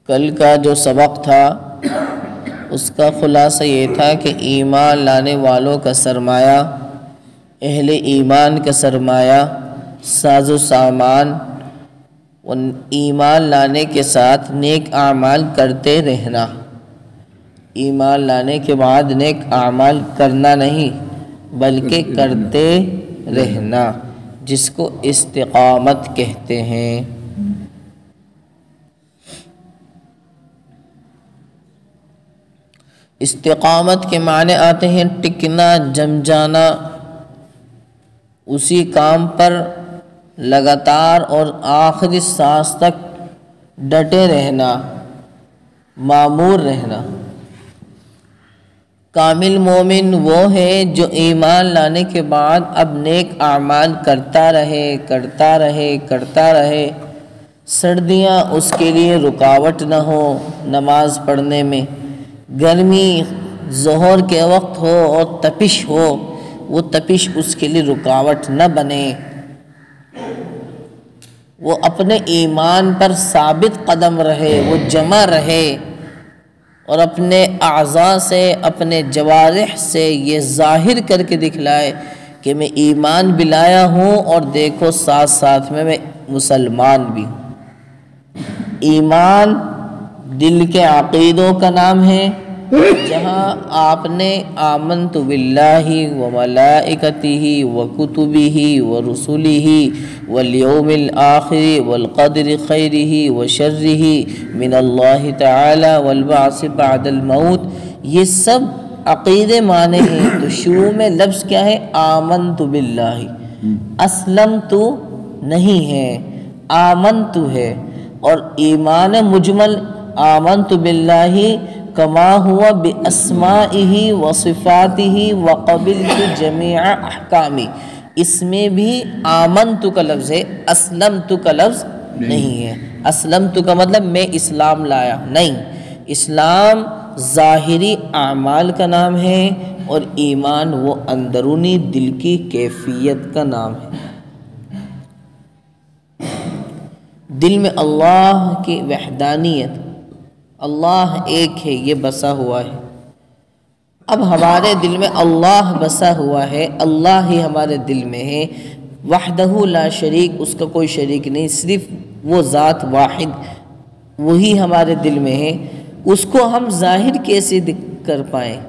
کل کا جو سبق تھا اس کا خلاصہ یہ تھا کہ ایمان لانے والوں کا سرمایہ، اہل ایمان کا سرمایہ، ساز و سامان ایمان لانے کے ساتھ نیک اعمال کرتے رہنا۔ ایمان لانے کے بعد نیک اعمال کرنا نہیں بلکہ کرتے رہنا، جس کو استقامت کہتے ہیں۔ استقامت کے معنی آتے ہیں ٹکنا، جم جانا، اسی کام پر لگاتار اور آخری سانس تک ڈٹے رہنا، مامور رہنا۔ کامل مومن وہ ہے جو ایمان لانے کے بعد اب نیک اعمال کرتا رہے، سردیاں اس کے لیے رکاوٹ نہ ہو نماز پڑھنے میں، گرمی ظہر کے وقت ہو اور تپش ہو، وہ تپش اس کے لیے رکاوٹ نہ بنے، وہ اپنے ایمان پر ثابت قدم رہے، وہ جمع رہے اور اپنے اعضاء سے، اپنے جوارح سے یہ ظاہر کر کے دکھلائے کہ میں ایمان بھی لایا ہوں اور دیکھو ساتھ ساتھ میں مسلمان بھی ہوں۔ ایمان دل کے عقیدوں کا نام ہے، جہاں آپ نے آمنت باللہ و ملائکتہ و کتبہ و رسلہ والیوم الآخر والقدر خیرہ و شرہ من اللہ تعالی والبعث بعد الموت، یہ سب عقیدے مانے ہیں۔ تو شروع میں لفظ کیا ہے؟ آمنت باللہ، اسلمت نہیں ہے، آمنت ہے، اور ایمان مجمل آمنت باللہ کما ہوا باسمائہ وصفاتہ وقبلت جمیع احکامی، اس میں بھی آمنت کا لفظ ہے، اسلمت کا لفظ نہیں ہے۔ اسلمت کا مطلب میں اسلام لایا نہیں، اسلام ظاہری اعمال کا نام ہے اور ایمان وہ اندرونی دل کی کیفیت کا نام ہے۔ دل میں اللہ کی وحدانیت، اللہ ایک ہے، یہ بسا ہوا ہے۔ اب ہمارے دل میں اللہ بسا ہوا ہے، اللہ ہی ہمارے دل میں ہے، وحدہ لا شریک، اس کا کوئی شریک نہیں، صرف وہ ذات واحد، وہی ہمارے دل میں ہے۔ اس کو ہم ظاہر کیسے کر پائیں؟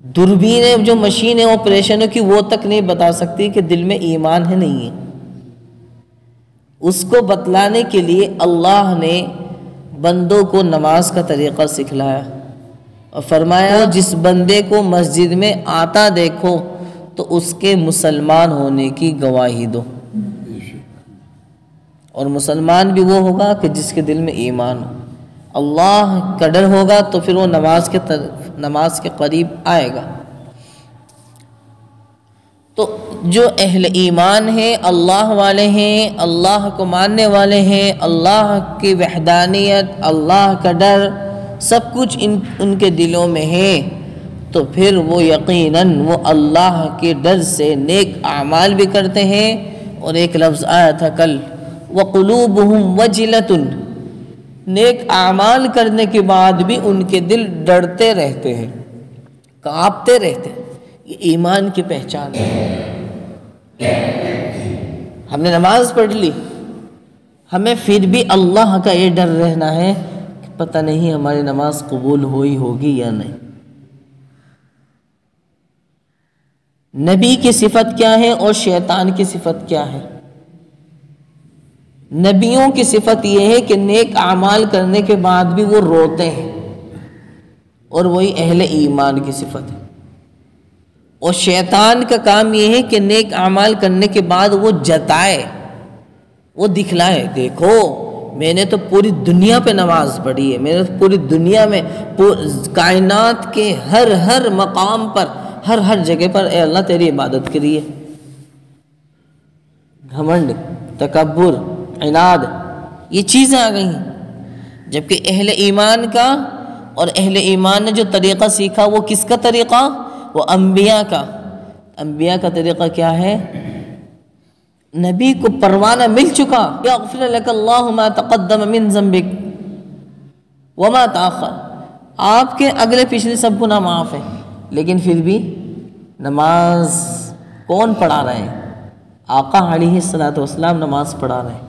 دوربین جو مشین ہے آپریشنوں کی، وہ تک نہیں بتا سکتی کہ دل میں ایمان ہے نہیں ہے۔ اس کو بتلانے کے لیے اللہ نے بندوں کو نماز کا طریقہ سکھلایا اور فرمایا جس بندے کو مسجد میں آتا دیکھو تو اس کے مسلمان ہونے کی گواہی دو، اور مسلمان بھی وہ ہوگا کہ جس کے دل میں ایمان ہو، اللہ کا ڈر ہوگا تو پھر وہ نماز کے قریب آئے گا۔ تو جو اہل ایمان ہیں، اللہ والے ہیں، اللہ کو ماننے والے ہیں، اللہ کی وحدانیت، اللہ کا ڈر، سب کچھ ان کے دلوں میں ہے، تو پھر وہ یقیناً وہ اللہ کے ڈر سے نیک اعمال بھی کرتے ہیں۔ اور ایک لفظ آیا تھا کل، وَقُلُوبُهُمْ وَجِلَةٌ، نیک اعمال کرنے کے بعد بھی ان کے دل ڈرتے رہتے ہیں، کانپتے رہتے ہیں۔ یہ ایمان کی پہچان ہے۔ ہم نے نماز پڑھ لی، ہمیں پھر بھی اللہ کا یہ ڈر رہنا ہے کہ پتہ نہیں ہماری نماز قبول ہوگی یا نہیں۔ نبی کی صفت کیا ہے اور شیطان کی صفت کیا ہے؟ نبیوں کی صفت یہ ہے کہ نیک اعمال کرنے کے بعد بھی وہ روتے ہیں، اور وہی اہل ایمان کی صفت ہے۔ اور شیطان کا کام یہ ہے کہ نیک اعمال کرنے کے بعد وہ جتائے، وہ دکھلائے، دیکھو میں نے تو پوری دنیا پہ نماز پڑھی ہے، میں نے پوری دنیا میں کائنات کے ہر مقام پر، ہر جگہ پر اے اللہ تیری عبادت کری ہے۔ گھمنڈ، تکبر، عناد، یہ چیزیں آ گئی ہیں۔ جبکہ اہل ایمان کا، اور اہل ایمان نے جو طریقہ سیکھا وہ کس کا طریقہ؟ وہ انبیاء کا۔ انبیاء کا طریقہ کیا ہے؟ نبی کو پروانہ مل چکا، یغفر لک اللہ ما تقدم من ذنبک، وما تاخر، آپ کے اگلے پچھلے سب گناہ معاف ہیں، لیکن پھر بھی نماز کون پڑھا رہے ہیں؟ آقا علیہ الصلوۃ والسلام نماز پڑھا رہے ہیں۔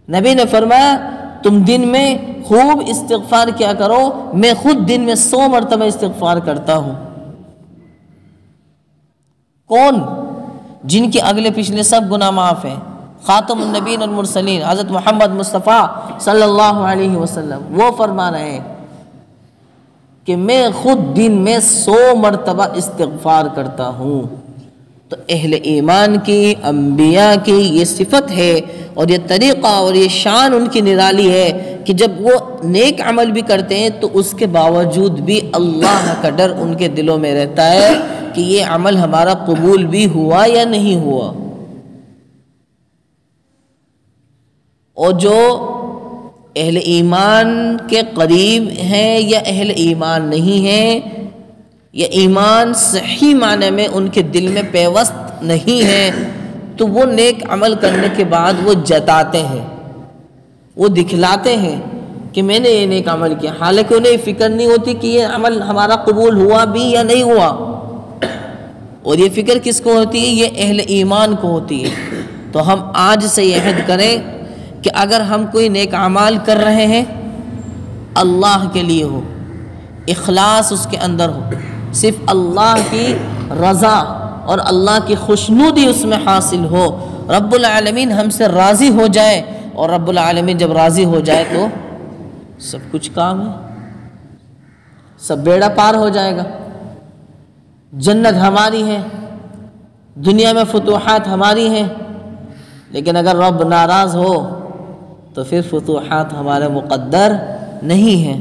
نبی نے فرمایا تم دن میں خوب استغفار کیا کرو، میں خود دن میں 100 مرتبہ استغفار کرتا ہوں۔ کون؟ جن کے اگلے پچھلے سب گناہ معاف ہیں، خاتم النبیین والمرسلین حضرت محمد مصطفیٰ صلی اللہ علیہ وسلم، وہ فرما رہے ہیں کہ میں خود دن میں 100 مرتبہ استغفار کرتا ہوں۔ تو اہل ایمان کی، انبیاء کی یہ صفت ہے اور یہ طریقہ اور یہ شان ان کی نرالی ہے کہ جب وہ نیک عمل بھی کرتے ہیں تو اس کے باوجود بھی اللہ کا ڈر ان کے دلوں میں رہتا ہے کہ یہ عمل ہمارا قبول بھی ہوا یا نہیں ہوا۔ اور جو اہل ایمان کے قریب ہیں یا اہل ایمان نہیں ہیں، یا ایمان صحیح معنی میں ان کے دل میں پیوست نہیں ہے، تو وہ نیک عمل کرنے کے بعد وہ جتاتے ہیں، وہ دکھلاتے ہیں کہ میں نے یہ نیک عمل کیا، حالانکہ انہیں فکر نہیں ہوتی کہ یہ عمل ہمارا قبول ہوا بھی یا نہیں ہوا۔ اور یہ فکر کس کو ہوتی ہے؟ یہ اہل ایمان کو ہوتی ہے۔ تو ہم آج سے یہ عہد کریں کہ اگر ہم کوئی نیک اعمال کر رہے ہیں، اللہ کے لیے ہو، اخلاص اس کے اندر ہو، صرف اللہ کی رضا اور اللہ کی خوشنودی اس میں حاصل ہو، رب العالمین ہم سے راضی ہو جائے، اور رب العالمین جب راضی ہو جائے تو سب کچھ کام ہے، سب بیڑا پار ہو جائے گا، جنت ہماری ہے، دنیا میں فتوحات ہماری ہیں۔ لیکن اگر رب ناراض ہو تو پھر فتوحات ہمارے مقدر نہیں ہیں،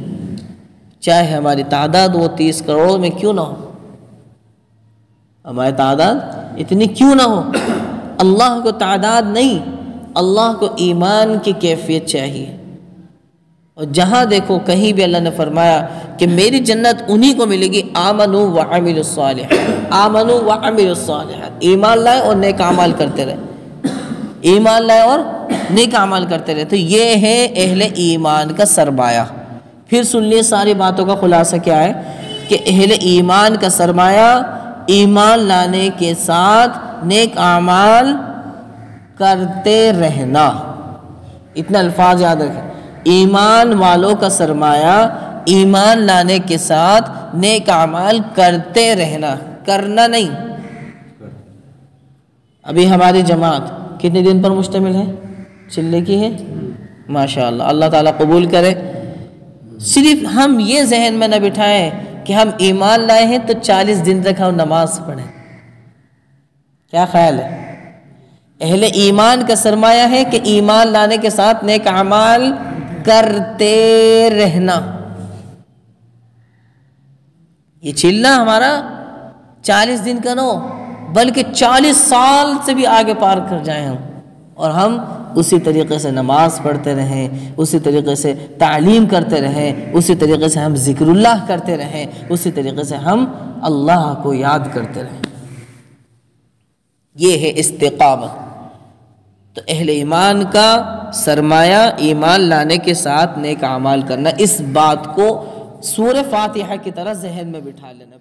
چاہے ہماری تعداد وہ 30 کروڑ میں کیوں نہ ہو، ہماری تعداد اتنی کیوں نہ ہو، اللہ کو تعداد نہیں، اللہ کو ایمان کی کیفیت چاہیے۔ اور جہاں دیکھو کہیں بھی اللہ نے فرمایا کہ میری جنت انہی کو ملے گی، آمنوا وعملوا الصالحات، آمنوا وعملوا الصالحات، ایمان لائے اور نیک اعمال کرتے رہے، ایمان لائے اور نیک اعمال کرتے رہے۔ تو یہ ہے اہل ایمان کا سرمایہ۔ پھر سن لیے ساری باتوں کا خلاصہ کیا ہے کہ اہل ایمان کا سرمایہ ایمان لانے کے ساتھ نیک اعمال کرتے رہنا۔ اتنا الفاظ یاد رکھیں، ایمان والوں کا سرمایہ ایمان لانے کے ساتھ نیک اعمال کرتے رہنا، کرنا نہیں۔ ابھی ہماری جماعت کتنے دن پر مشتمل ہے؟ چلے کی ہے، ماشاءاللہ، اللہ تعالیٰ قبول کرے۔ صرف ہم یہ ذہن میں نہ بٹھائیں کہ ہم ایمان لائے ہیں تو 40 دن تک ہم نماز پڑھیں، کیا خیال ہے؟ اہل ایمان کا سرمایہ ہے کہ ایمان لانے کے ساتھ نیک اعمال کرتے رہنا۔ یہ چلنا ہمارا 40 دن کا نہ ہو، بلکہ 40 سال سے بھی آگے پار کر جائیں ہم، اور ہم اسی طریقے سے نماز پڑھتے رہیں، اسی طریقے سے تعلیم کرتے رہیں، اسی طریقے سے ہم ذکر اللہ کرتے رہیں، اسی طریقے سے ہم اللہ کو یاد کرتے رہیں۔ یہ ہے استقامت۔ تو اہل ایمان کا سرمایہ ایمان لانے کے ساتھ نیک اعمال کرنا، اس بات کو سورہ فاتحہ کی طرح ذہن میں بٹھا لینا۔